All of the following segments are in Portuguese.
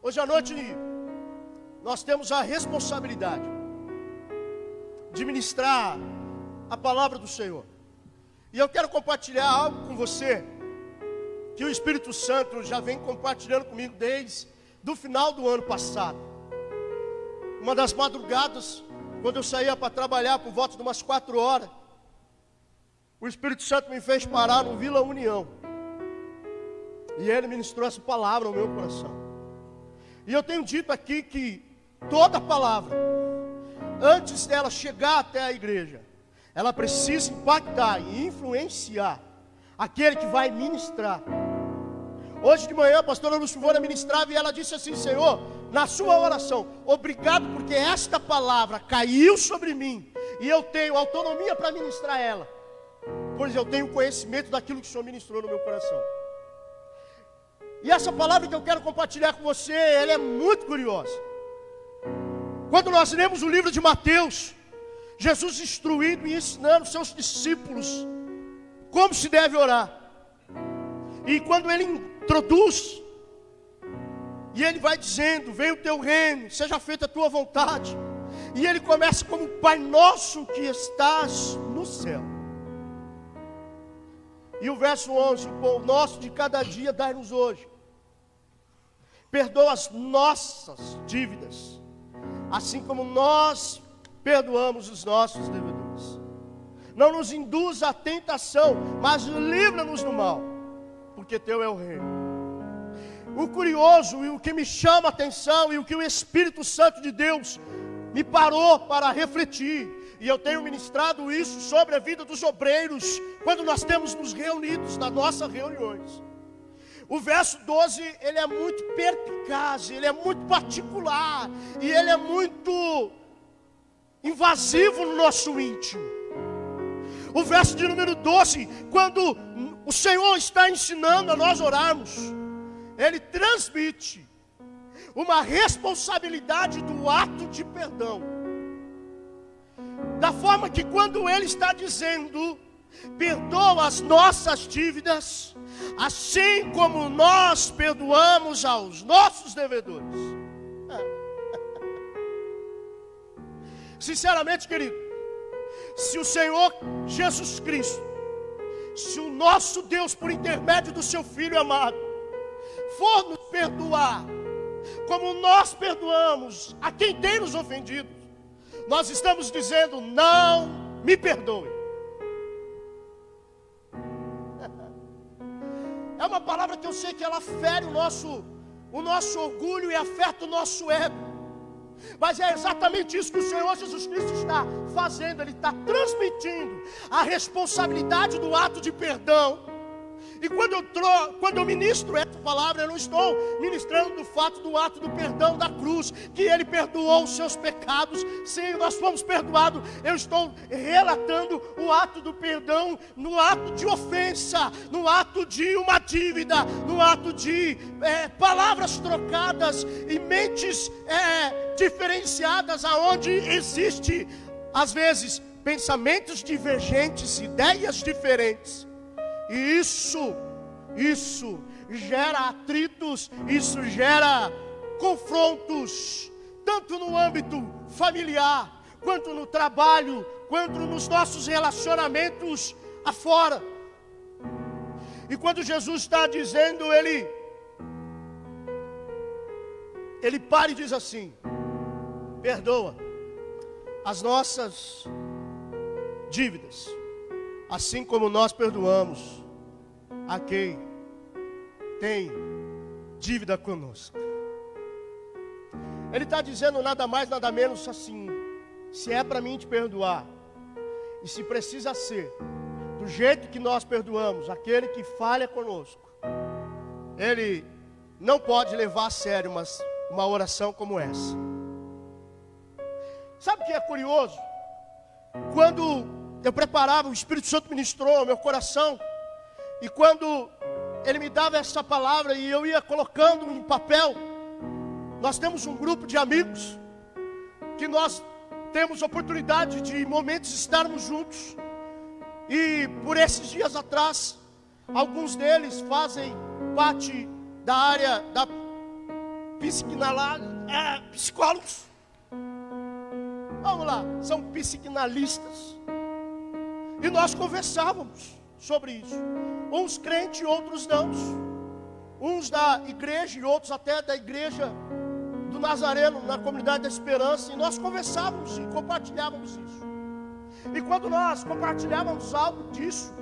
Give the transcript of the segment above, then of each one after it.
Hoje à noite nós temos a responsabilidade de ministrar a palavra do Senhor. E eu quero compartilhar algo com você que o Espírito Santo já vem compartilhando comigo desde o final do ano passado. Uma das madrugadas, quando eu saía para trabalhar por volta de umas 4 horas, o Espírito Santo me fez parar no Vila União. E ele ministrou essa palavra no meu coração. E eu tenho dito aqui que toda palavra, antes dela chegar até a igreja, ela precisa impactar e influenciar aquele que vai ministrar. Hoje de manhã a pastora Lucivona ministrava e ela disse assim: Senhor, na sua oração, obrigado porque esta palavra caiu sobre mim e eu tenho autonomia para ministrar ela, pois eu tenho conhecimento daquilo que o Senhor ministrou no meu coração. E essa palavra que eu quero compartilhar com você, ela é muito curiosa. Quando nós lemos o livro de Mateus, Jesus instruindo e ensinando seus discípulos como se deve orar. E quando ele introduz, e ele vai dizendo: venha o teu reino, seja feita a tua vontade. E ele começa como: Pai nosso que estás no céu. E o verso 11: o pão nosso de cada dia dai-nos hoje. Perdoa as nossas dívidas, assim como nós perdoamos os nossos devedores. Não nos induz à tentação, mas livra-nos do mal, porque teu é o reino. O curioso e o que me chama a atenção e o que o Espírito Santo de Deus me parou para refletir, e eu tenho ministrado isso sobre a vida dos obreiros, quando nós temos nos reunidos nas nossas reuniões. O verso 12, ele é muito perspicaz, ele é muito particular, e ele é muito invasivo no nosso íntimo. O verso de número 12, quando o Senhor está ensinando a nós orarmos, ele transmite uma responsabilidade do ato de perdão. Da forma que quando ele está dizendo: perdoa as nossas dívidas, assim como nós perdoamos aos nossos devedores. Sinceramente, querido, se o Senhor Jesus Cristo, se o nosso Deus, por intermédio do seu Filho amado, for nos perdoar como nós perdoamos a quem tem nos ofendido, nós estamos dizendo: não me perdoe. É uma palavra que eu sei que ela fere o nosso orgulho e afeta o nosso ego. Mas é exatamente isso que o Senhor Jesus Cristo está fazendo. Ele está transmitindo a responsabilidade do ato de perdão. E quando eu ministro essa palavra, eu não estou ministrando do fato do ato do perdão da cruz, que ele perdoou os seus pecados. Sim, nós fomos perdoados. Eu estou relatando o ato do perdão no ato de ofensa, no ato de uma dívida, no ato de palavras trocadas e mentes diferenciadas, aonde existe às vezes pensamentos divergentes, ideias diferentes. E isso gera atritos, isso gera confrontos, tanto no âmbito familiar, quanto no trabalho, quanto nos nossos relacionamentos afora. E quando Jesus está dizendo, ele para e diz assim: perdoa as nossas dívidas, assim como nós perdoamos a quem tem dívida conosco. Ele está dizendo nada mais, nada menos assim: se é para mim te perdoar, e se precisa ser do jeito que nós perdoamos aquele que falha conosco, ele não pode levar a sério uma oração como essa. Sabe o que é curioso? Quando eu preparava, o Espírito Santo ministrou ao meu coração, e quando ele me dava essa palavra e eu ia colocando em papel, nós temos um grupo de amigos que nós temos oportunidade de momentos estarmos juntos. E por esses dias atrás, alguns deles fazem parte da área psicólogos. Vamos lá, são psicanalistas. E nós conversávamos sobre isso. Uns crentes e outros não. Uns da igreja e outros até da igreja do Nazareno, na comunidade da Esperança. E nós conversávamos e compartilhávamos isso. E quando nós compartilhávamos algo disso,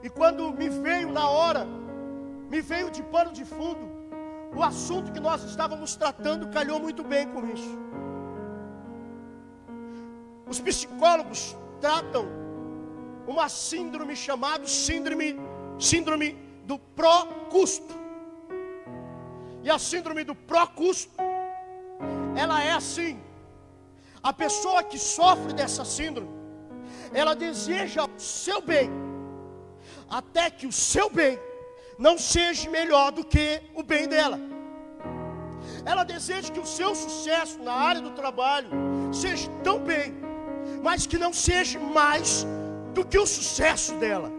e quando me veio na hora, me veio de pano de fundo, o assunto que nós estávamos tratando calhou muito bem com isso. Os psicólogos tratam uma síndrome chamada síndrome do pró-custo. E a síndrome do pró-custo, ela é assim: a pessoa que sofre dessa síndrome, ela deseja o seu bem, até que o seu bem não seja melhor do que o bem dela. Ela deseja que o seu sucesso na área do trabalho seja tão bem, mas que não seja mais do que o sucesso dela.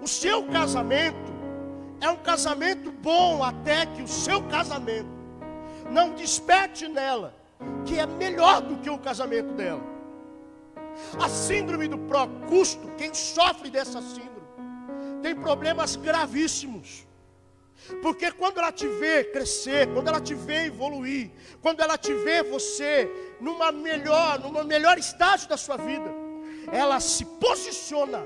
O seu casamento é um casamento bom até que o seu casamento não desperte nela que é melhor do que o casamento dela. A síndrome do pró-custo, quem sofre dessa síndrome tem problemas gravíssimos. Porque quando ela te vê crescer, quando ela te vê evoluir, quando ela te vê você numa melhor estágio da sua vida, ela se posiciona,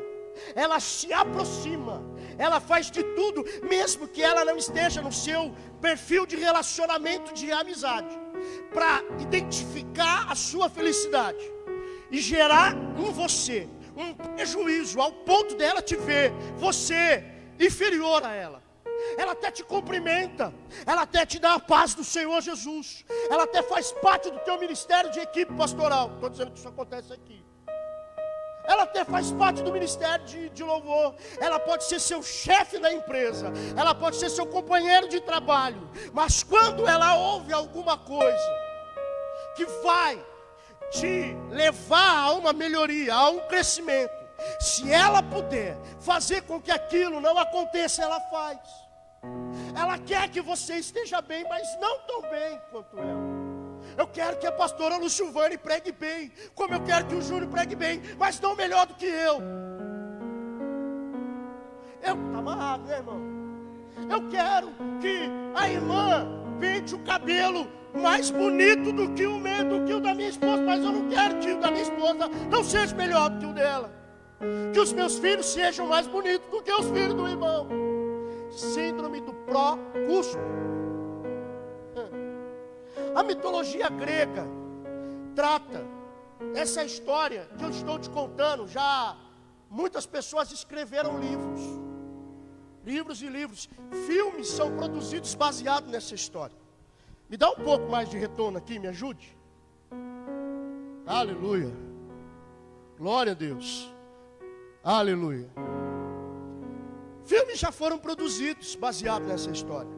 ela se aproxima, ela faz de tudo, mesmo que ela não esteja no seu perfil de relacionamento de amizade, para identificar a sua felicidade e gerar em você um prejuízo, ao ponto dela te ver você inferior a ela. Ela até te cumprimenta, ela até te dá a paz do Senhor Jesus, ela até faz parte do teu ministério de equipe pastoral. Estou dizendo que isso acontece aqui. Ela até faz parte do ministério de louvor. Ela pode ser seu chefe na empresa, ela pode ser seu companheiro de trabalho. Mas quando ela ouve alguma coisa que vai te levar a uma melhoria, a um crescimento, se ela puder fazer com que aquilo não aconteça, ela faz. Ela quer que você esteja bem, mas não tão bem quanto ela. Eu quero que a pastora Lucilvane pregue bem, como eu quero que o Júnior pregue bem, mas não melhor do que eu. Tá amarrado, né, irmão? Eu quero que a irmã pinte o cabelo mais bonito do que o da minha esposa, mas eu não quero que o da minha esposa não seja melhor do que o dela. Que os meus filhos sejam mais bonitos do que os filhos do irmão. Síndrome do pró-custo. A mitologia grega trata essa história que eu estou te contando. Já muitas pessoas escreveram livros e livros. Filmes são produzidos baseados nessa história. Me dá um pouco mais de retorno aqui, me ajude. Aleluia. Glória a Deus. Aleluia. Filmes já foram produzidos baseados nessa história.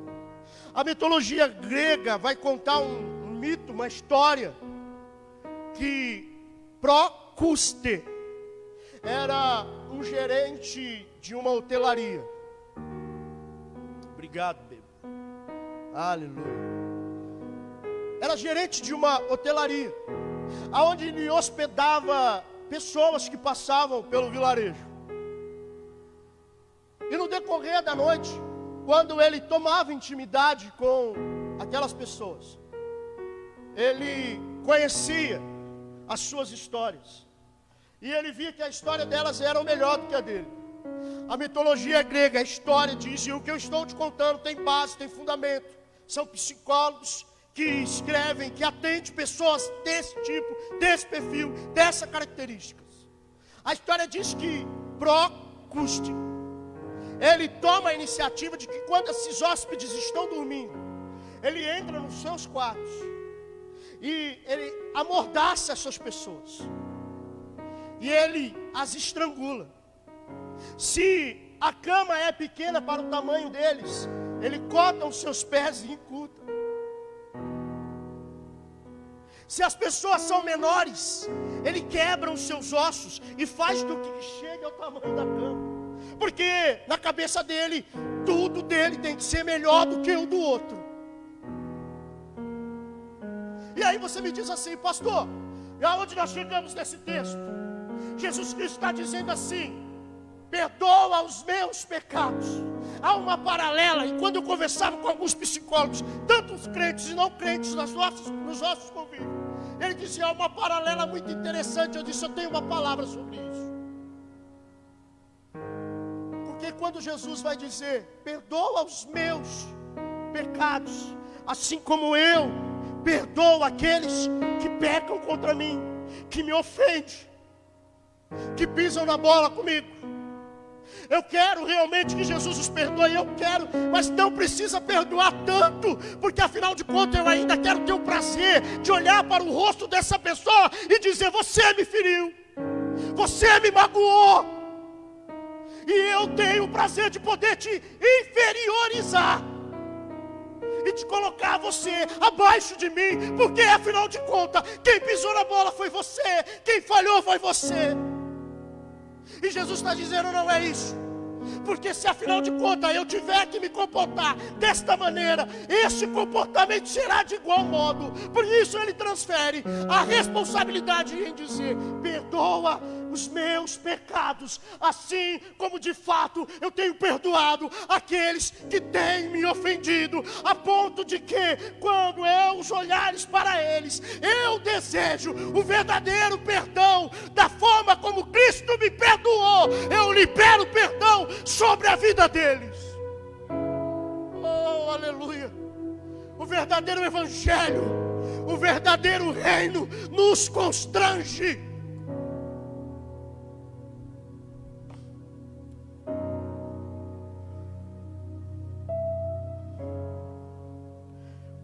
A mitologia grega vai contar um mito, uma história, que Procuste era um gerente de uma hotelaria. Obrigado, bebê. Aleluia. Era gerente de uma hotelaria, aonde ele hospedava pessoas que passavam pelo vilarejo. E no decorrer da noite, quando ele tomava intimidade com aquelas pessoas, ele conhecia as suas histórias, e ele via que a história delas era melhor do que a dele. A mitologia grega, a história diz, e o que eu estou te contando tem base, tem fundamento. São psicólogos que escrevem, que atendem pessoas desse tipo, desse perfil, dessas características. A história diz que Procuste, ele toma a iniciativa de que quando esses hóspedes estão dormindo, ele entra nos seus quartos e ele amordaça essas pessoas e ele as estrangula. Se a cama é pequena para o tamanho deles, ele corta os seus pés e encurta. Se as pessoas são menores, ele quebra os seus ossos e faz do que chegue ao tamanho da cama. Porque na cabeça dele, tudo dele tem que ser melhor do que o do outro. E aí você me diz assim: pastor, e aonde nós chegamos nesse texto? Jesus Cristo está dizendo assim: perdoa os meus pecados. Há uma paralela, e quando eu conversava com alguns psicólogos, tanto os crentes e não crentes nos nossos convívios, ele dizia: há uma paralela muito interessante. Eu disse: eu tenho uma palavra sobre isso. Porque quando Jesus vai dizer: perdoa os meus pecados, assim como eu perdoo aqueles que pecam contra mim, que me ofendem, que pisam na bola comigo. Eu quero realmente que Jesus os perdoe, eu quero, mas não precisa perdoar tanto, porque afinal de contas eu ainda quero ter o prazer de olhar para o rosto dessa pessoa e dizer: você me feriu, você me magoou, e eu tenho o prazer de poder te inferiorizar e te colocar você abaixo de mim, porque afinal de contas quem pisou na bola foi você, quem falhou foi você. E Jesus está dizendo: não é isso, porque se afinal de contas eu tiver que me comportar desta maneira, esse comportamento será de igual modo. Por isso ele transfere a responsabilidade em dizer: perdoa os meus pecados, assim como de fato eu tenho perdoado aqueles que têm me ofendido, a ponto de que quando eu os olhares para eles, eu desejo o verdadeiro perdão, da forma como Cristo me perdoou, eu libero perdão sobre a vida deles. Oh, aleluia! O verdadeiro evangelho, o verdadeiro reino nos constrange.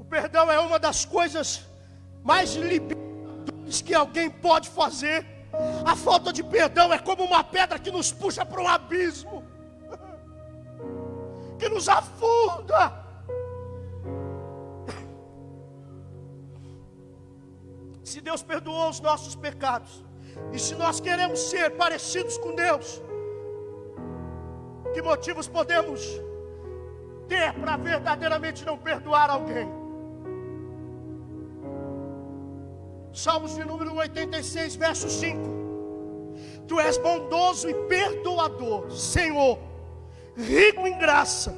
Perdão é uma das coisas mais libertadoras que alguém pode fazer. A falta de perdão é como uma pedra que nos puxa para um abismo, que nos afunda. Se Deus perdoou os nossos pecados, e se nós queremos ser parecidos com Deus, que motivos podemos ter para verdadeiramente não perdoar alguém? Salmos de número 86, verso 5. Tu és bondoso e perdoador, Senhor, rico em graça,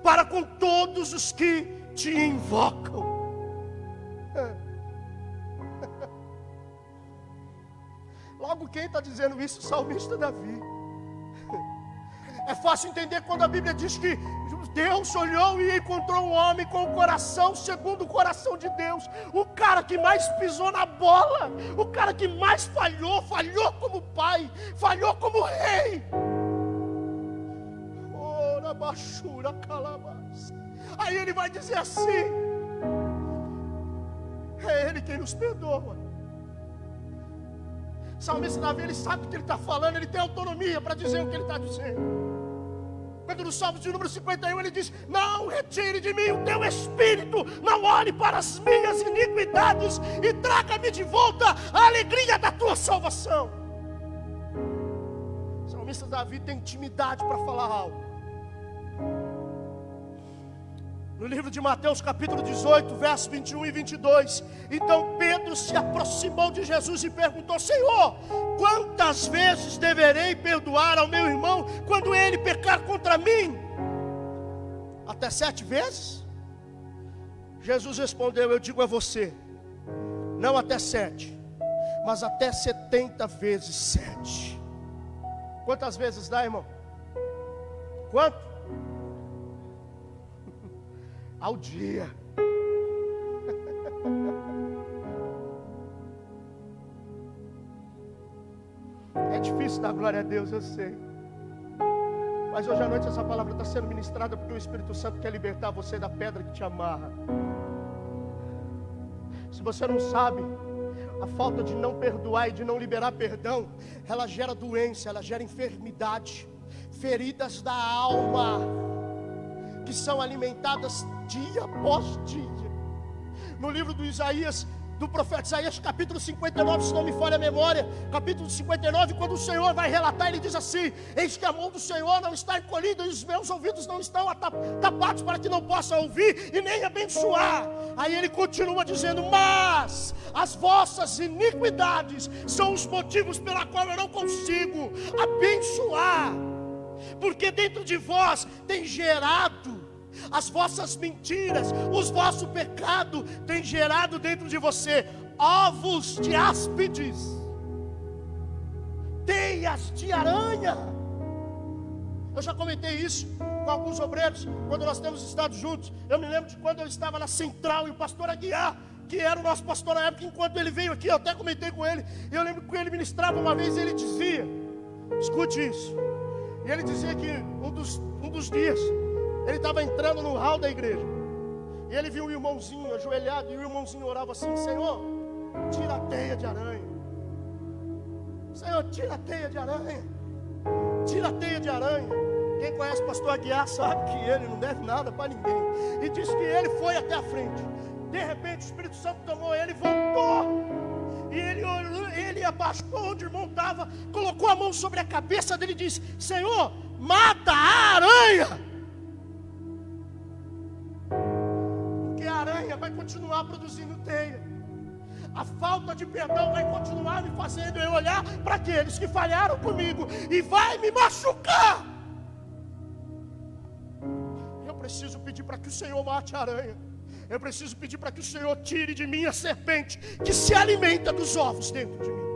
para com todos os que te invocam. Logo quem está dizendo isso? O salmista Davi. É fácil entender quando a Bíblia diz que Deus olhou e encontrou um homem com o coração segundo o coração de Deus. O cara que mais pisou na bola, o cara que mais falhou como pai, falhou como rei. Ora, bachura, calabás. Aí ele vai dizer assim: é Ele quem nos perdoa. O salmista Davi, ele sabe o que ele está falando, ele tem autonomia para dizer o que ele está dizendo. Quando no Salmo de número 51 ele diz: não retire de mim o teu espírito, não olhe para as minhas iniquidades, e traga-me de volta a alegria da tua salvação. O salmista Davi tem intimidade para falar algo. No livro de Mateus capítulo 18, versos 21 e 22, então Pedro se aproximou de Jesus e perguntou: Senhor, quantas vezes deverei perdoar ao meu irmão quando ele pecar contra mim? Até 7 vezes? Jesus respondeu: eu digo a você, não até 7, mas até 70 vezes 7. Quantas vezes dá, irmão? Quanto? Ao dia. É difícil dar glória a Deus, eu sei. Mas hoje à noite essa palavra está sendo ministrada porque o Espírito Santo quer libertar você da pedra que te amarra. Se você não sabe, a falta de não perdoar e de não liberar perdão, ela gera doença, ela gera enfermidade, feridas da alma, que são alimentadas dia após dia. No livro do Isaías, do profeta Isaías, capítulo 59, se não me falha a memória, capítulo 59, quando o Senhor vai relatar, ele diz assim: eis que a mão do Senhor não está encolhida, e os meus ouvidos não estão tapados para que não possa ouvir e nem abençoar. Aí ele continua dizendo: mas as vossas iniquidades são os motivos pela qual eu não consigo abençoar, porque dentro de vós tem gerado as vossas mentiras, os vossos pecados têm gerado dentro de você ovos de áspides, teias de aranha. Eu já comentei isso com alguns obreiros, quando nós temos estado juntos. Eu me lembro de quando eu estava na central e o pastor Aguiar, que era o nosso pastor na época, enquanto ele veio aqui, eu até comentei com ele, e eu lembro que ele ministrava uma vez e ele dizia, escute isso, e ele dizia que um dos dias, ele estava entrando no hall da igreja, e ele viu um irmãozinho ajoelhado, e o irmãozinho orava assim: Senhor, tira a teia de aranha. Senhor, tira a teia de aranha. Tira a teia de aranha. Quem conhece o pastor Aguiar sabe que ele não deve nada para ninguém. E diz que ele foi até a frente. De repente o Espírito Santo tomou ele, voltou. E ele abaixou onde o irmão estava, colocou a mão sobre a cabeça dele e disse: Senhor, mata a aranha. Porque a aranha vai continuar produzindo teia. A falta de perdão vai continuar me fazendo eu olhar para aqueles que falharam comigo e vai me machucar. Eu preciso pedir para que o Senhor mate a aranha. Eu preciso pedir para que o Senhor tire de mim a serpente que se alimenta dos ovos dentro de mim.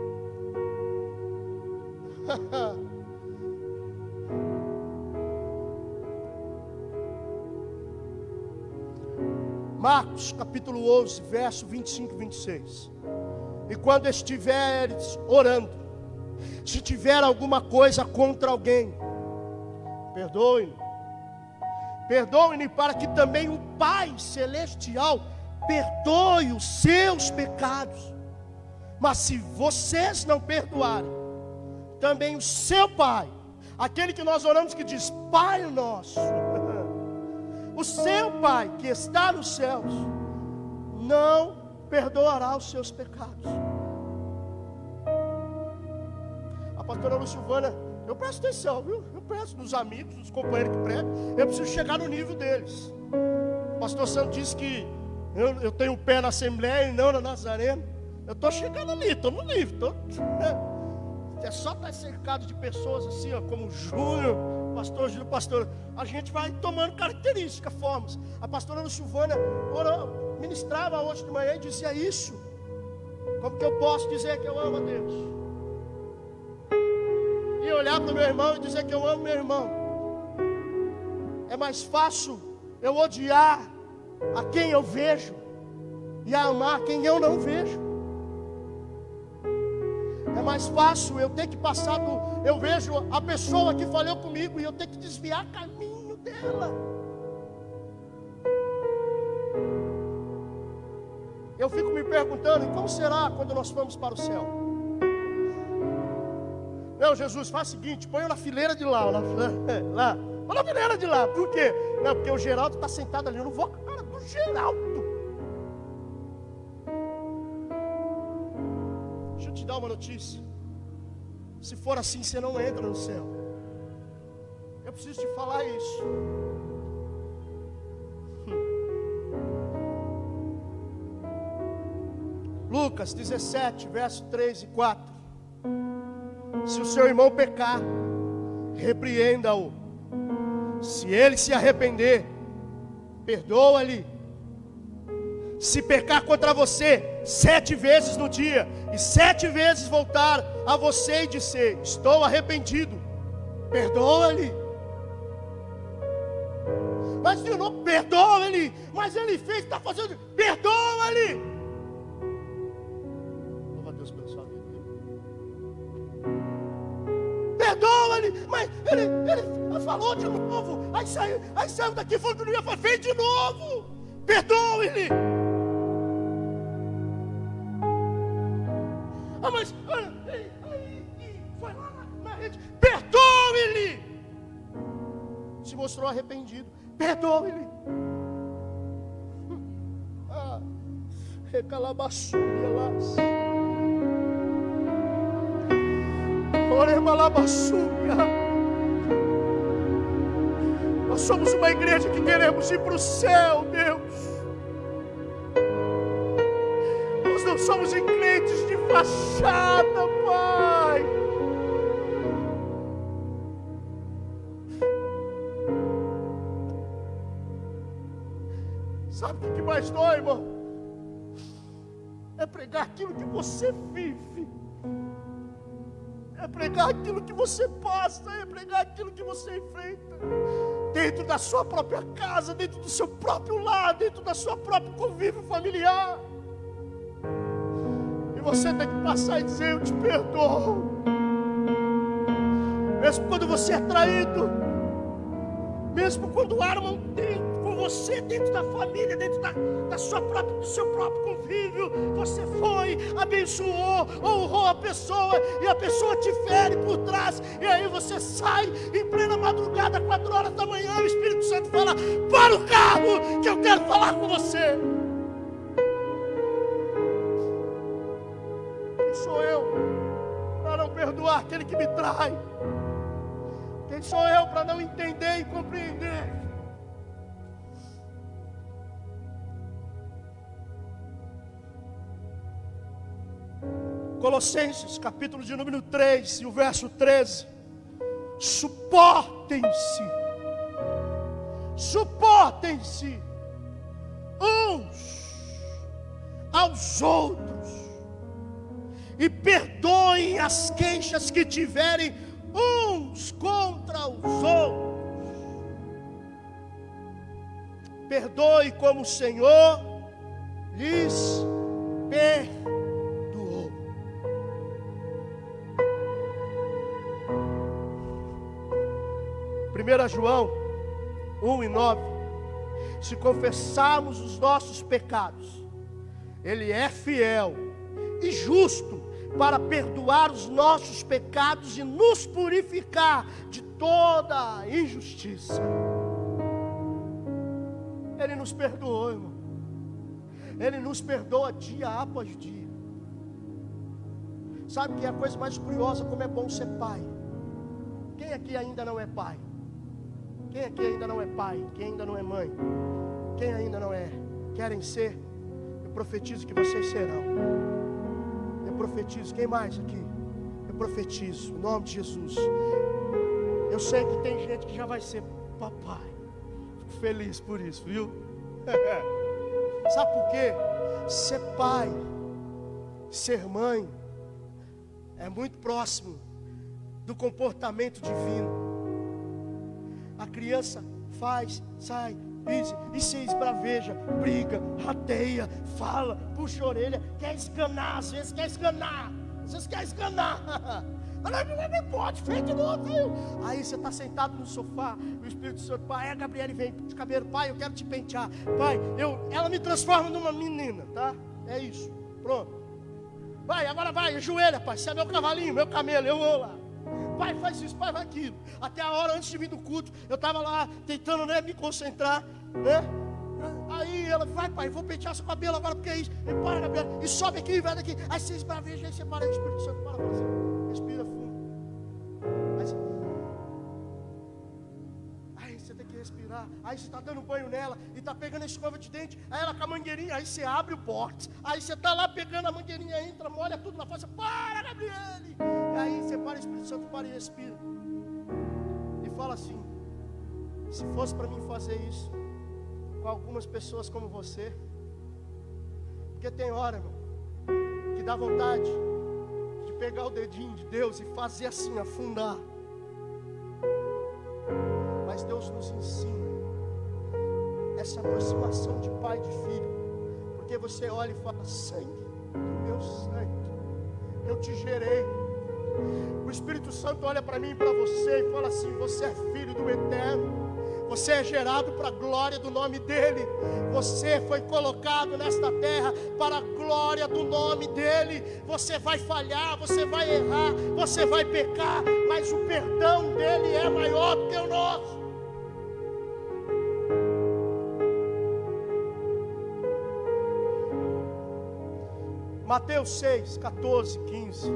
Marcos capítulo 11, verso 25 e 26. E quando estiveres orando, se tiver alguma coisa contra alguém, perdoe-lhe, para que também o Pai Celestial perdoe os seus pecados. Mas se vocês não perdoarem, também o seu Pai, aquele que nós oramos que diz Pai Nosso, o seu Pai que está nos céus, não perdoará os seus pecados. A pastora Lucilvana, eu presto atenção, viu? Eu presto nos amigos, nos companheiros que pregam, eu preciso chegar no nível deles. O pastor Santo disse que eu tenho um pé na Assembleia e não na Nazarena. Eu estou chegando ali, estou no nível. É só estar cercado de pessoas assim, ó, como o Júnior, pastor Júlio, pastor. A gente vai tomando características, formas. A pastora Lucilvana ministrava hoje de manhã e dizia isso. Como que eu posso dizer que eu amo a Deus? E olhar para o meu irmão e dizer que eu amo meu irmão. É mais fácil eu odiar a quem eu vejo e a amar quem eu não vejo. É mais fácil eu ter que passar eu vejo a pessoa que falhou comigo e eu ter que desviar caminho dela. Eu fico me perguntando, e como será quando nós vamos para o céu? Não, Jesus, faz o seguinte, põe eu na fileira de lá, lá. Põe na fileira de lá, por quê? Não, porque o Geraldo está sentado ali, eu não vou com a cara do Geraldo. Deixa eu te dar uma notícia. Se for assim, você não entra no céu. Eu preciso te falar isso. Lucas 17, verso 3 e 4. Se o seu irmão pecar, repreenda-o. Se ele se arrepender, perdoa-lhe. Se pecar contra você 7 vezes no dia, e 7 vezes voltar a você e dizer: estou arrependido, perdoa-lhe. Mas de novo, perdoa-lhe. Mas ele fez, está fazendo, perdoa-lhe. Louva a Deus pela sua vida. Perdoa-lhe. Mas ele falou de novo. Aí saiu daqui, falou que não ia fazer, fez de novo. Perdoe-lhe. Ah, mas aí foi lá na rede. Perdoe-lhe. Se mostrou arrependido. Perdoe-lhe. recalabaçúrialas. Oremalabaçúria. Nós somos uma igreja que queremos ir para o céu, Deus. Nós não somos crentes de fachada, Pai. Sabe o que mais dói, irmão? É pregar aquilo que você vive. É pregar aquilo que você passa. É pregar aquilo que você enfrenta. Dentro da sua própria casa, dentro do seu próprio lar, dentro da sua própria convívio familiar. E você tem que passar e dizer: eu te perdoo. Mesmo quando você é traído. Mesmo quando armam com você, dentro da família, dentro do seu próprio convívio, você foi, abençoou, honrou a pessoa, e a pessoa te fere por trás, e aí você sai em plena madrugada, 4 horas da manhã, o Espírito Santo fala: para o carro, que eu quero falar com você. Quem sou eu para não perdoar aquele que me trai? Quem sou eu para não entender e compreender? Colossenses, capítulo de número 3, e o verso 13. Suportem-se uns aos outros, e perdoem as queixas que tiverem uns contra os outros. Perdoe como o Senhor lhes perdoou. Primeira João 1:9. Se confessarmos os nossos pecados, Ele é fiel e justo para perdoar os nossos pecados e nos purificar de toda a injustiça. Ele nos perdoou, irmão. Ele nos perdoa dia após dia. Sabe que é a coisa mais curiosa, como é bom ser pai. Quem aqui ainda não é pai? Quem aqui ainda não é pai? Quem ainda não é mãe? Quem ainda não é? Querem ser? Eu profetizo que vocês serão. Eu profetizo. Quem mais aqui? Eu profetizo, em nome de Jesus. Eu sei que tem gente que já vai ser papai. Fico feliz por isso, viu? Sabe por quê? Ser pai, ser mãe, é muito próximo do comportamento divino. A criança faz, sai, pisa e se esbraveja, briga, rateia, fala, puxa a orelha, quer esganar, às vezes quer esganar. Não pode, fez de novo, viu? Aí você está sentado no sofá, o Espírito Santo, pai, a Gabriela vem de cabelo, pai, eu quero te pentear, pai, ela me transforma numa menina, tá? É isso, pronto. Vai, agora vai, ajoelha, pai, você é meu cavalinho, meu camelo, eu vou lá. Pai, faz isso, pai, faz aquilo. Até a hora antes de vir do culto, eu estava lá tentando, me concentrar, Aí ela, vai, pai, vou pentear seu cabelo agora, porque é isso. E para, Gabriela, e sobe aqui, vai daqui. Aí você esbraveja, aí você para, o Espírito Santo para você. Respira fundo. Aí você tem que respirar. Aí você está dando banho nela e está pegando a escova de dente. Aí ela com a mangueirinha, aí você abre o box. Aí você está lá pegando a mangueirinha, entra, molha tudo na face. Para, Gabriele! E aí você para, o Espírito Santo para e respira. E fala assim: se fosse para mim fazer isso com algumas pessoas como você, porque tem hora, irmão, que dá vontade de pegar o dedinho de Deus e fazer assim, afundar. Mas Deus nos ensina essa aproximação de pai e de filho, porque você olha e fala: sangue do meu sangue, eu te gerei. O Espírito Santo olha para mim e para você e fala assim: você é filho do Eterno. Você é gerado para a glória do nome dEle. Você foi colocado nesta terra para a glória do nome dEle. Você vai falhar, você vai errar, você vai pecar, mas o perdão dEle é maior do que o nosso. Mateus 6, 14, 15.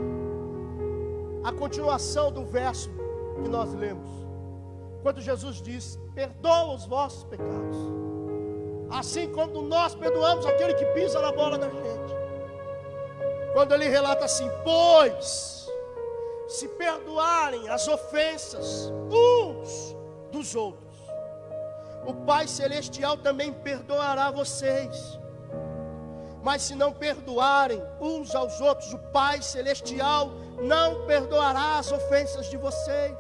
A continuação do verso que nós lemos. Quando Jesus diz: perdoa os vossos pecados, assim como nós perdoamos aquele que pisa na bola da gente. Quando ele relata assim: pois se perdoarem as ofensas uns dos outros, o Pai Celestial também perdoará vocês. Mas se não perdoarem uns aos outros, o Pai Celestial não perdoará as ofensas de vocês.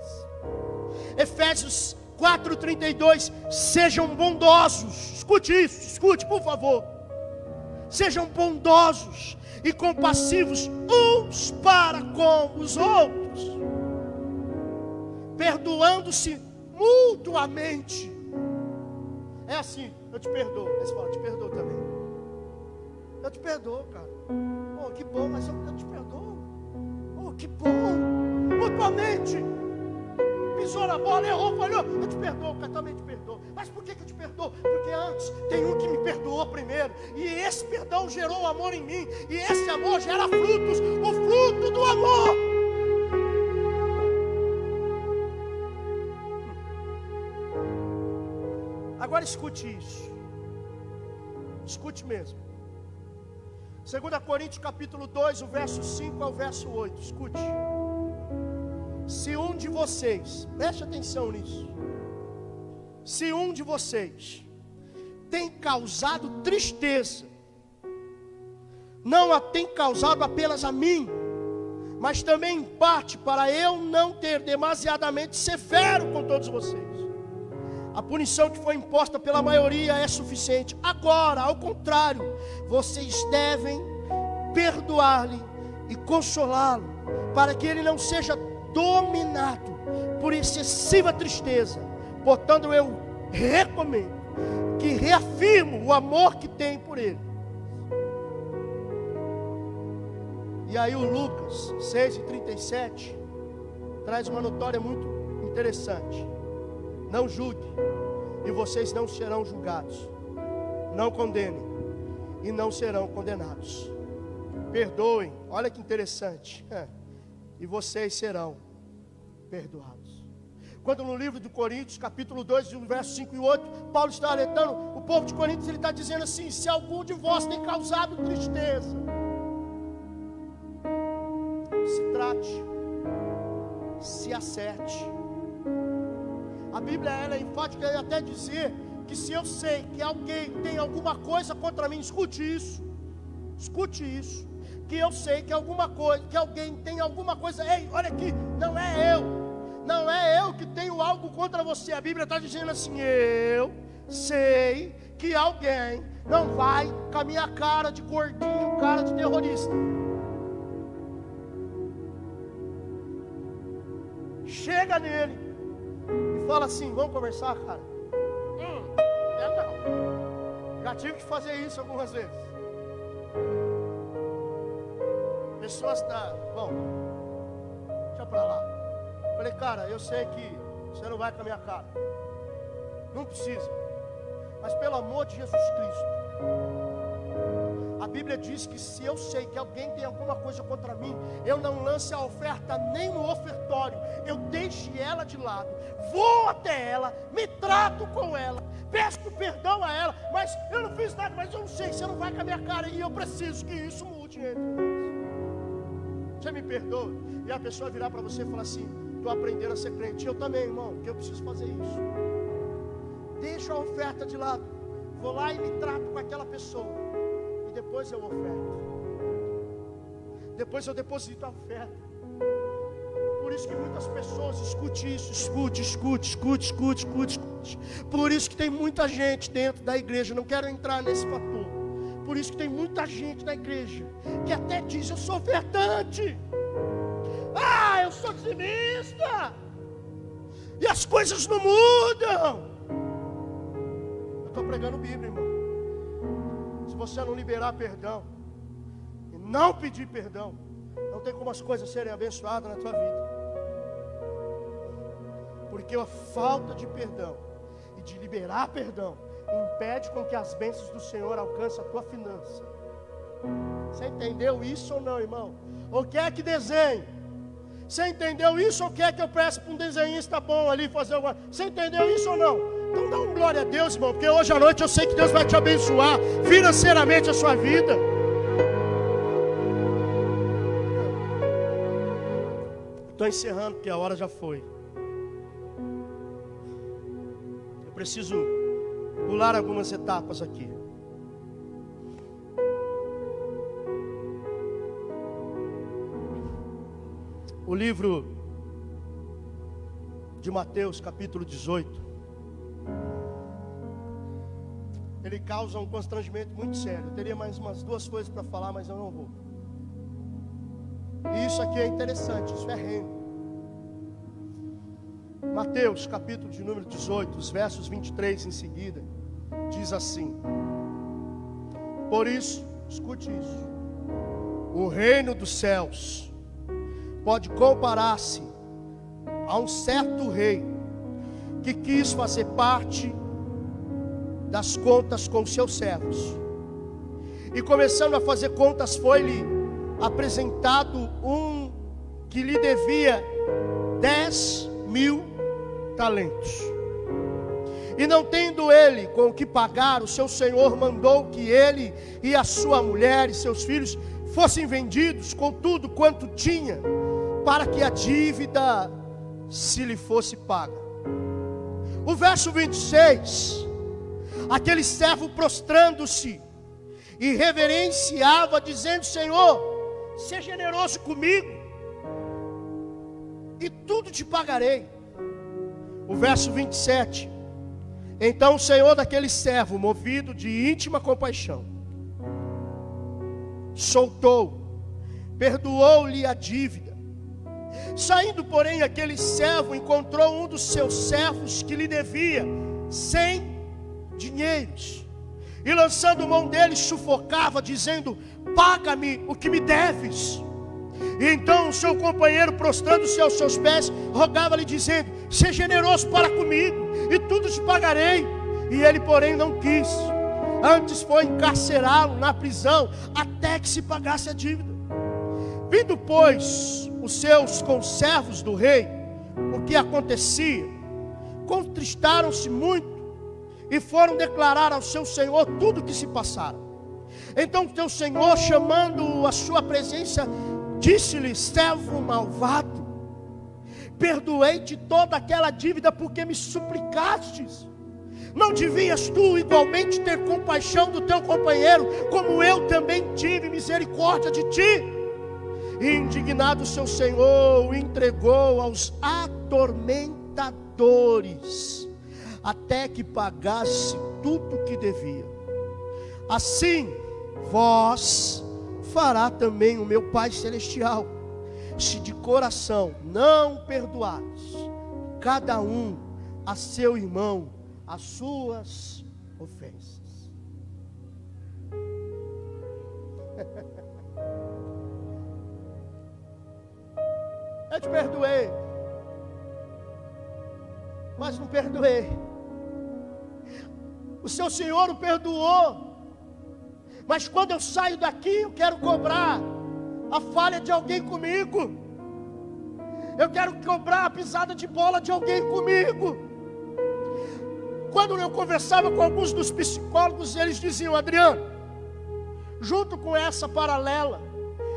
Efésios 4:32. Sejam bondosos. Escute isso, escute por favor. Sejam bondosos e compassivos uns para com os outros, perdoando-se mutuamente. É assim: eu te perdoo. Aí você fala: eu te perdoo também. Eu te perdoo, cara. Oh, que bom, mas eu te perdoo. Oh, que bom. Mutuamente. Pisou na bola, errou, falhou. Eu te perdoo, cara, também te perdoo. Mas por que eu te perdoo? Porque antes tem um que me perdoou primeiro. E esse perdão gerou amor em mim. E esse amor gera frutos. O fruto do amor. Agora escute isso. Escute mesmo. 2 Coríntios capítulo 2, o verso 5 ao verso 8. Escute. Se um de vocês, preste atenção nisso. Se um de vocês tem causado tristeza, não a tem causado apenas a mim, mas também em parte para eu não ter demasiadamente severo com todos vocês. A punição que foi imposta pela maioria é suficiente. Agora, ao contrário, vocês devem perdoar-lhe e consolá-lo, para que ele não seja dominado por excessiva tristeza. Portanto, eu recomendo que reafirmo o amor que tem por ele. E aí o Lucas 6:37 traz uma notória muito interessante. Não julgue, e vocês não serão julgados. Não condenem, e não serão condenados. Perdoem, olha que interessante, e vocês serão perdoados. Quando no livro de Coríntios, capítulo 2, versos 5 e 8, Paulo está alertando o povo de Coríntios. Ele está dizendo assim: se algum de vós tem causado tristeza, se trate, se acerte. A Bíblia ela é enfática em até dizer que se eu sei que alguém tem alguma coisa contra mim, escute isso, que eu sei que alguma coisa, que alguém tem alguma coisa, ei, olha aqui, não é eu que tenho algo contra você. A Bíblia está dizendo assim: eu sei que alguém não vai com a minha cara de gordinho, cara de terrorista. Chega nele e fala assim: vamos conversar, cara? Não. Já tive que fazer isso algumas vezes. Pessoas bom, deixa pra lá. Falei: cara, eu sei que você não vai com a minha cara. Não precisa. Mas pelo amor de Jesus Cristo, a Bíblia diz que se eu sei que alguém tem alguma coisa contra mim, eu não lance a oferta nem no ofertório. Eu deixo ela de lado, vou até ela, me trato com ela, peço perdão a ela. Mas eu não fiz nada, mas eu não sei, você não vai com a minha cara. E eu preciso que isso mude entre nós. Você me perdoa? E a pessoa virar para você e falar assim: estou aprendendo a ser crente. Eu também, irmão, porque eu preciso fazer isso. Deixo a oferta de lado, vou lá e me trato com aquela pessoa, e depois eu oferto, depois eu deposito a oferta. Por isso que muitas pessoas, escute isso, escute. Por isso que tem muita gente dentro da igreja, não quero entrar nesse fator. Por isso que tem muita gente na igreja que até diz: eu sou ofertante, eu sou dizimista, e as coisas não mudam. Eu estou pregando Bíblia, irmão. Se você não liberar perdão e não pedir perdão, não tem como as coisas serem abençoadas na tua vida. Porque a falta de perdão e de liberar perdão impede com que as bênçãos do Senhor alcancem a tua finança. Você entendeu isso ou não, irmão? Ou quer que desenhe? Você entendeu isso ou quer que eu peça para um desenhista bom ali fazer alguma coisa? Você entendeu isso ou não? Então dá um glória a Deus, irmão, porque hoje à noite eu sei que Deus vai te abençoar financeiramente a sua vida. Estou encerrando porque a hora já foi. Eu preciso pular algumas etapas aqui. O livro de Mateus, capítulo 18, ele causa um constrangimento muito sério. Eu teria mais umas 2 coisas para falar, mas eu não vou. E isso aqui é interessante, isso é reino. Mateus, capítulo de número 18, os versos 23 em seguida, diz assim: por isso, escute isso, o reino dos céus pode comparar-se a um certo rei que quis fazer parte das contas com seus servos. E começando a fazer contas, foi-lhe apresentado um que lhe devia 10.000 talentos. E não tendo ele com o que pagar, o seu senhor mandou que ele e a sua mulher e seus filhos fossem vendidos com tudo quanto tinha, para que a dívida se lhe fosse paga. O verso 26, aquele servo prostrando-se e reverenciava, dizendo: Senhor, seja generoso comigo, e tudo te pagarei. O verso 27, então o senhor daquele servo, movido de íntima compaixão, soltou, perdoou-lhe a dívida. Saindo, porém, aquele servo encontrou um dos seus servos que lhe devia 100 dinheiros, e lançando mão dele, sufocava, dizendo: paga-me o que me deves. E então o seu companheiro, prostrando-se aos seus pés, rogava-lhe, dizendo: seja generoso para comigo, e tudo te pagarei. E ele, porém, não quis, antes foi encarcerá-lo na prisão, até que se pagasse a dívida. Vindo, pois, os seus conservos do rei, o que acontecia, contristaram-se muito, e foram declarar ao seu senhor tudo o que se passara. Então o teu senhor, chamando-o à sua presença, disse-lhe: servo malvado, perdoei-te toda aquela dívida porque me suplicastes. Não devias tu igualmente ter compaixão do teu companheiro, como eu também tive misericórdia de ti? E indignado seu senhor o entregou aos atormentadores, até que pagasse tudo o que devia. Assim vós fará também o meu Pai Celestial, se de coração não perdoares cada um a seu irmão as suas ofensas. Eu te perdoei, mas não perdoei. O seu Senhor o perdoou, mas quando eu saio daqui, eu quero cobrar a falha de alguém comigo. Eu quero cobrar a pisada de bola de alguém comigo. Quando eu conversava com alguns dos psicólogos, eles diziam: Adriano, junto com essa paralela,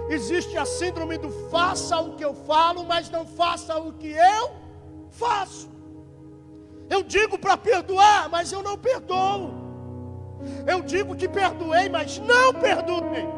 existe a síndrome do faça o que eu falo, mas não faça o que eu faço. Eu digo para perdoar, mas eu não perdoo. Eu digo que perdoei, mas não perdoei.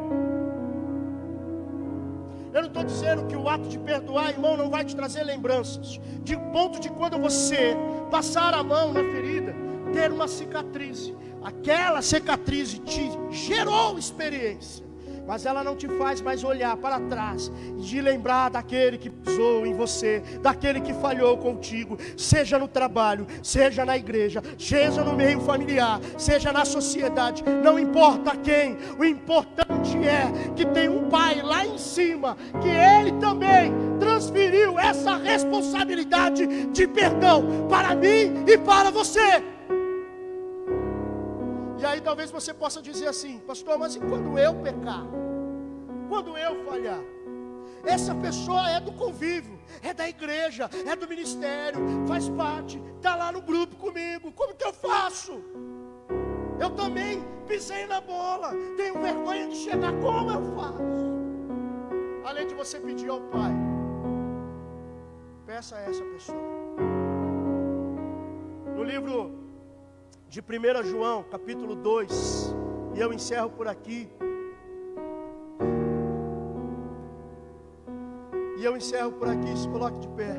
Eu não estou dizendo que o ato de perdoar, irmão, não vai te trazer lembranças, de ponto de quando você passar a mão na ferida, ter uma cicatriz. Aquela cicatriz te gerou experiência, mas ela não te faz mais olhar para trás e de lembrar daquele que pisou em você, daquele que falhou contigo, seja no trabalho, seja na igreja, seja no meio familiar, seja na sociedade, não importa quem, o importante é que tem um Pai lá em cima, que Ele também transferiu essa responsabilidade de perdão para mim e para você. E E aí talvez você possa dizer assim: pastor, mas e quando eu pecar? Quando eu falhar? Essa pessoa é do convívio, é da igreja, é do ministério, faz parte, está lá no grupo comigo. Como que eu faço? Eu também pisei na bola, tenho vergonha de chegar. Como eu faço? Além de você pedir ao Pai, peça a essa pessoa. No livro de 1 João, capítulo 2, e eu encerro por aqui. Se coloque de pé.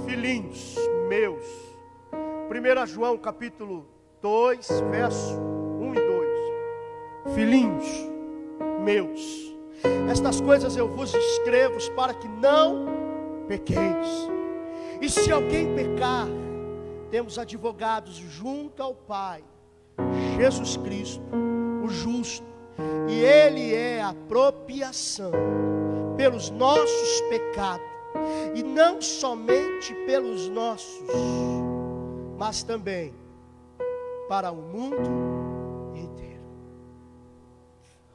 Filhinhos meus. 1 João capítulo 2, verso 1 e 2. Filhinhos meus, estas coisas eu vos escrevo para que não pequeis. E se alguém pecar, temos advogados junto ao Pai, Jesus Cristo, o justo. E Ele é a propiciação pelos nossos pecados, e não somente pelos nossos, mas também para o mundo inteiro.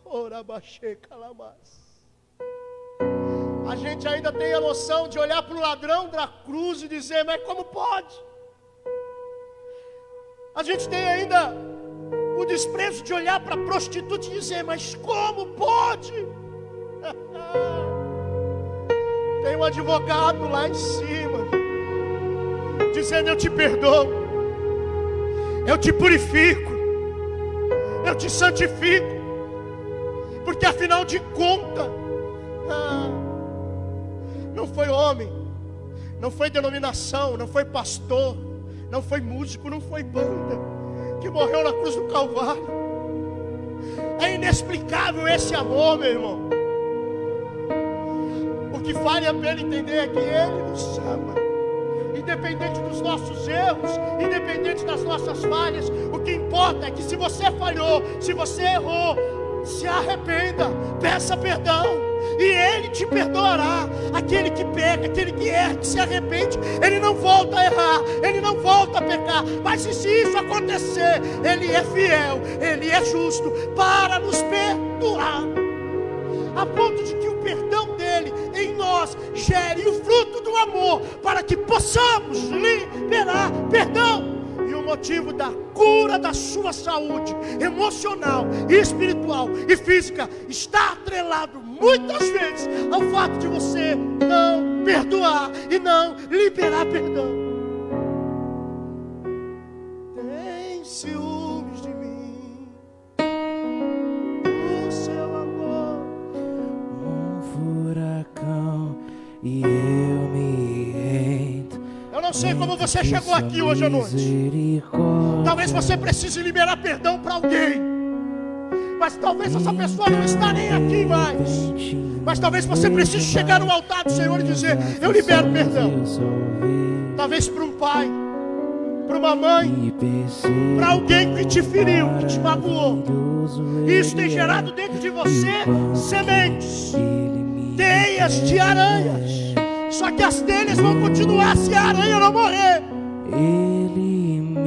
Ora, baixei calamás. A gente ainda tem a noção de olhar para o ladrão da cruz e dizer: mas como pode? A gente tem ainda o desprezo de olhar para a prostituta e dizer: mas como pode? Tem um advogado lá em cima dizendo: eu te perdoo, eu te purifico, eu te santifico, porque afinal de contas, não foi homem, não foi denominação, não foi pastor, não foi músico, não foi banda que morreu na cruz do Calvário. É inexplicável esse amor, meu irmão. O que vale a pena entender é que Ele nos ama, independente dos nossos erros, independente das nossas falhas. O que importa é que se você falhou, se você errou, se arrependa, peça perdão, e Ele te perdoará. Aquele que peca, aquele que erra, que se arrepende, ele não volta a errar, ele não volta a pecar. Mas se isso acontecer, Ele é fiel, Ele é justo para nos perdoar, a ponto de que o perdão dele em nós gere o fruto do amor, para que possamos liberar perdão. E o motivo da cura da sua saúde emocional, espiritual e física está atrelado muitas vezes ao fato de você não perdoar e não liberar perdão. Tem ciúmes de mim, o seu amor. Um furacão e eu me rendo. Eu não sei como você chegou aqui hoje à noite. Talvez você precise liberar perdão para alguém, mas talvez essa pessoa não está nem aqui mais. Mas talvez você precise chegar no altar do Senhor e dizer: eu libero perdão. Talvez para um pai, para uma mãe, para alguém que te feriu, que te magoou. E isso tem gerado dentro de você sementes, teias de aranhas. Só que as telhas vão continuar se a aranha não morrer.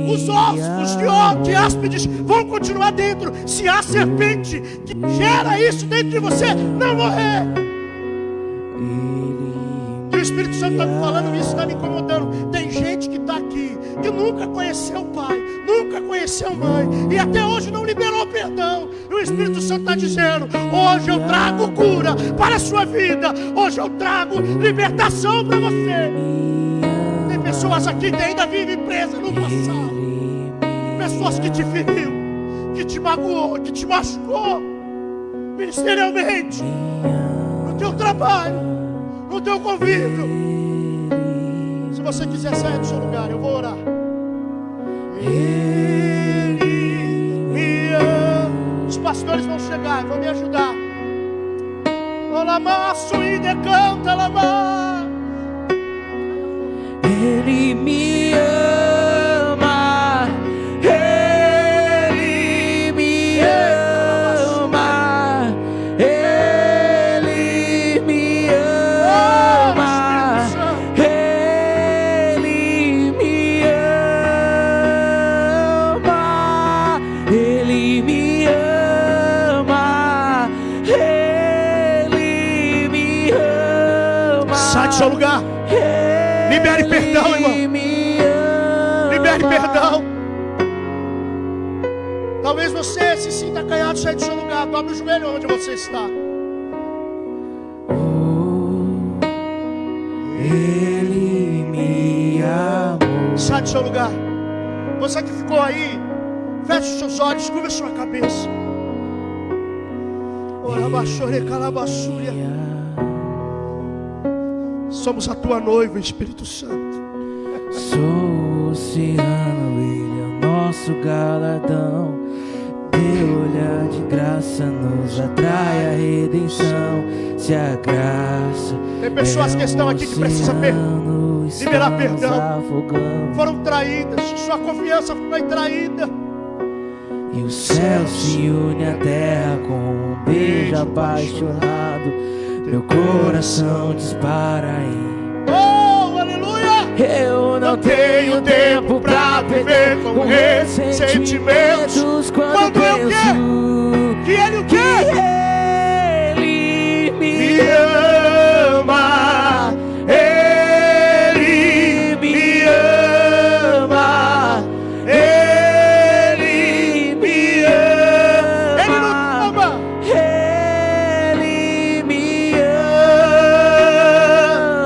Os ossos de áspides vão continuar dentro, se a serpente que gera isso dentro de você não morrer. E o Espírito Santo está me falando isso, está me incomodando. Tem gente que está aqui, que nunca conheceu pai, nunca conheceu mãe, e até hoje não liberou perdão. E o Espírito Santo está dizendo: hoje eu trago cura para a sua vida, hoje eu trago libertação para você. Tem pessoas aqui que ainda vivem presas no passado, pessoas que te feriu, que te magoou, que te machucou, ministerialmente, no teu trabalho, no teu convívio. Se você quiser sair do seu lugar, eu vou orar. Ele me ama. Os pastores vão chegar, vão me ajudar. Olamaço e decanta, lamar. Ele me ama, Ele me ama, Ele me ama, Ele me ama. Libere perdão, irmão. Libere perdão. Talvez você se sinta acanhado, sair do seu lugar. Dobre o joelho onde você está. Ele me amou. Sai do seu lugar. Você que ficou aí, feche os seus olhos, curva a sua cabeça. Somos a tua noiva, Espírito Santo. Sou o oceano, ele é o nosso galardão. Teu olhar de graça nos atrai a redenção. Se a graça tem pessoas que estão aqui que precisam liberar perdão. Afogando. Foram traídas, sua confiança foi traída. E o céu se une à terra com um beijo apaixonado. Meu coração dispara em... Oh, aleluia! Eu não tenho tempo pra viver com ressentimentos. Quando penso que Ele o quê? Ele Me ama. Ele me ama. Ele me ama. Ele nos ama. Ele me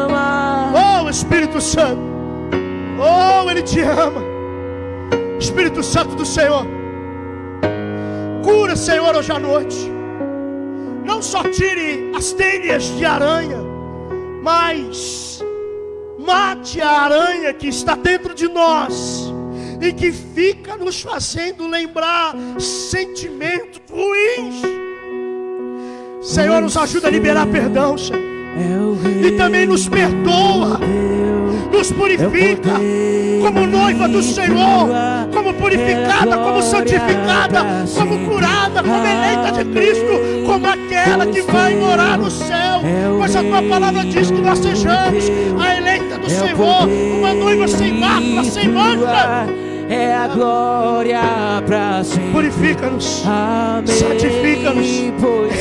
ama. Oh, Espírito Santo. Oh, Ele te ama. Espírito Santo do Senhor. Cura, Senhor, hoje à noite. Não só tire as teias de aranha, mas mate a aranha que está dentro de nós e que fica nos fazendo lembrar sentimentos ruins. Senhor, nos ajuda a liberar perdão, Senhor. E também nos perdoa, nos purifica como noiva do Senhor, como purificada, como santificada, como curada, como eleita de Cristo, como aquela que vai morar no céu. Pois a tua palavra diz que nós sejamos a eleita do Senhor, uma noiva sem mácula, sem mancha. É a glória pra sempre. Purifica-nos, Amém. santifica-nos,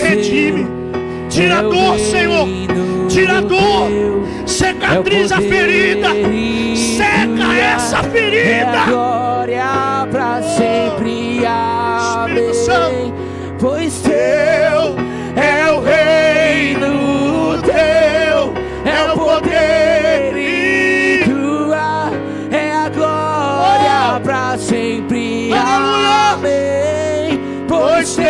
redime. Tira a dor, Senhor. Tira a dor. Cicatriza a ferida. Seca essa ferida. É a glória pra sempre. Espírito Santo. Amém. Pois teu é o reino, teu é o poder e tua é a glória pra sempre. Aleluia. Amém. Pois teu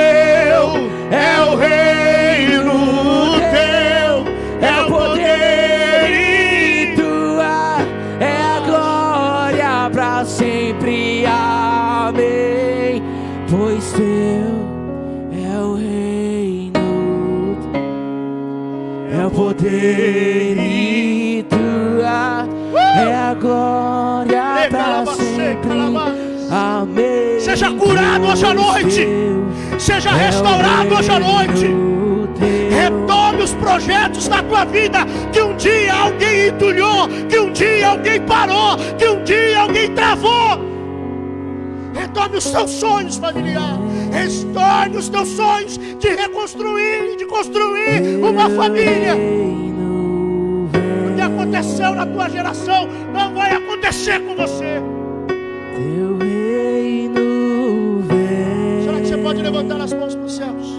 é o reino, teu é o poder e tua é a glória pra sempre. Amém. Pois teu é o reino, é o poder e tua é a glória pra sempre. Amém. Seja curado hoje à noite. Seja restaurado hoje à noite. Retome os projetos da tua vida que um dia alguém entulhou, que um dia alguém parou, que um dia alguém travou. Retome os teus sonhos, familiar. Restaure os teus sonhos de reconstruir, de construir uma família. O que aconteceu na tua geração não vai acontecer com você. Teu reino vem. Será que você pode levantar as mãos para os céus?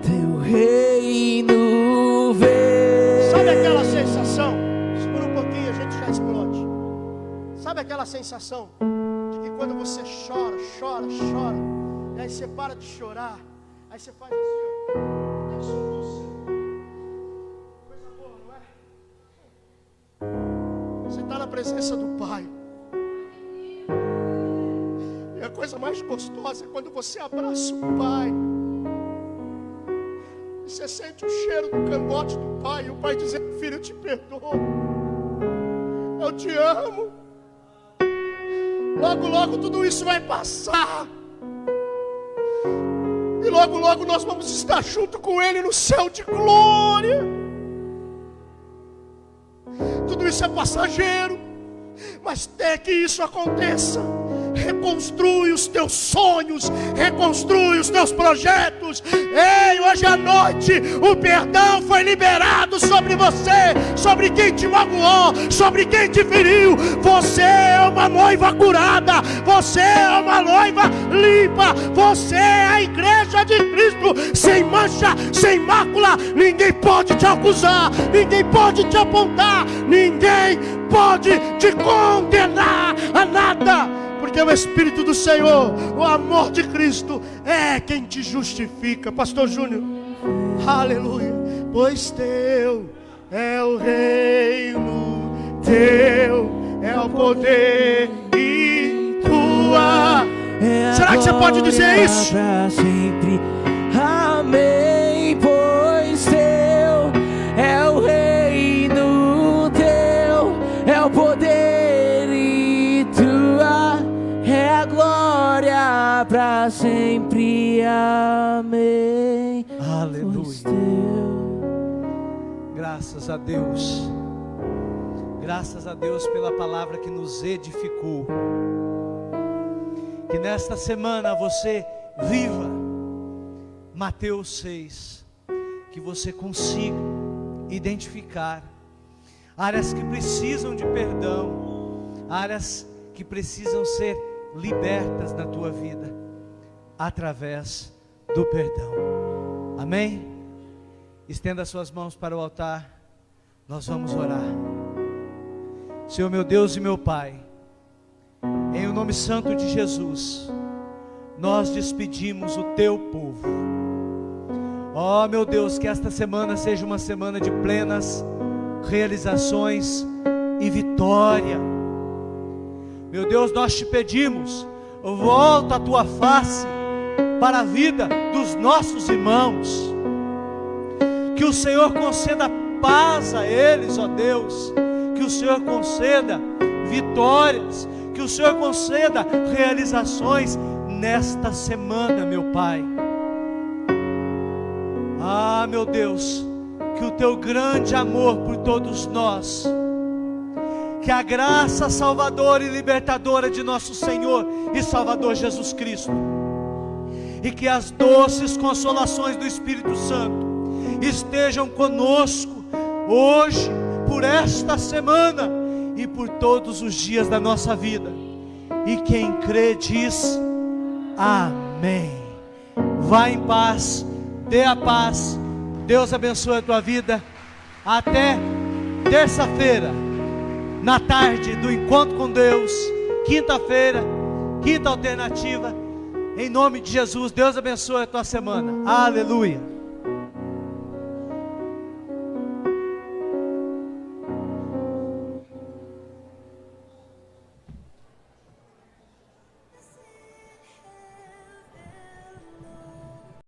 Teu reino vem. Sabe aquela sensação? Segura um pouquinho, a gente já explode. Sabe aquela sensação de que quando você chora, chora, chora, e aí você para de chorar, aí você faz assim, ó. Deus soluça. Coisa boa, não é? Você está na presença do Pai. E a coisa mais gostosa é quando você abraça o Pai. E você sente o cheiro do cangote do Pai. E o Pai dizendo: filho, eu te perdoo. Eu te amo. Logo, logo tudo isso vai passar. E logo, logo nós vamos estar junto com Ele no céu de glória. Tudo isso é passageiro. Mas até que isso aconteça, reconstrui os teus sonhos, reconstrui os teus projetos. Ei, hoje à noite o perdão foi liberado sobre você, sobre quem te magoou, sobre quem te feriu. Você é uma noiva curada, você é uma noiva limpa, você é a igreja de Cristo, sem mancha, sem mácula. Ninguém pode te acusar, ninguém pode te apontar, ninguém pode te condenar a nada, porque o Espírito do Senhor, o amor de Cristo é quem te justifica. Pastor Júnior, aleluia. Pois teu é o reino, teu é o poder e tua. Será que você pode dizer isso? Pra sempre, amém. Pois teu é o reino, teu é o poder e tua é a glória pra sempre, amém. Aleluia. Pois teu. Graças a Deus. Graças a Deus pela palavra que nos edificou. Que nesta semana você viva Mateus 6. Que você consiga identificar áreas que precisam de perdão, áreas que precisam ser libertas na tua vida, através do perdão. Amém? Estenda suas mãos para o altar. Nós vamos orar. Senhor meu Deus e meu Pai, em o nome santo de Jesus, nós despedimos o teu povo. Ó meu Deus, que esta semana seja uma semana de plenas realizações e vitória. Meu Deus, nós te pedimos, volta a tua face para a vida dos nossos irmãos. Que o Senhor conceda paz a eles, ó Deus. Que o Senhor conceda vitórias, que o Senhor conceda realizações nesta semana, meu Pai. Ah, meu Deus, que o teu grande amor por todos nós, que a graça salvadora e libertadora de nosso Senhor e Salvador Jesus Cristo, e que as doces consolações do Espírito Santo estejam conosco hoje, por esta semana e por todos os dias da nossa vida. E quem crê diz amém. Vá em paz, dê a paz. Deus abençoe a tua vida. Até terça-feira, na tarde do Encontro com Deus. Quinta-feira, quinta alternativa. Em nome de Jesus, Deus abençoe a tua semana. Aleluia.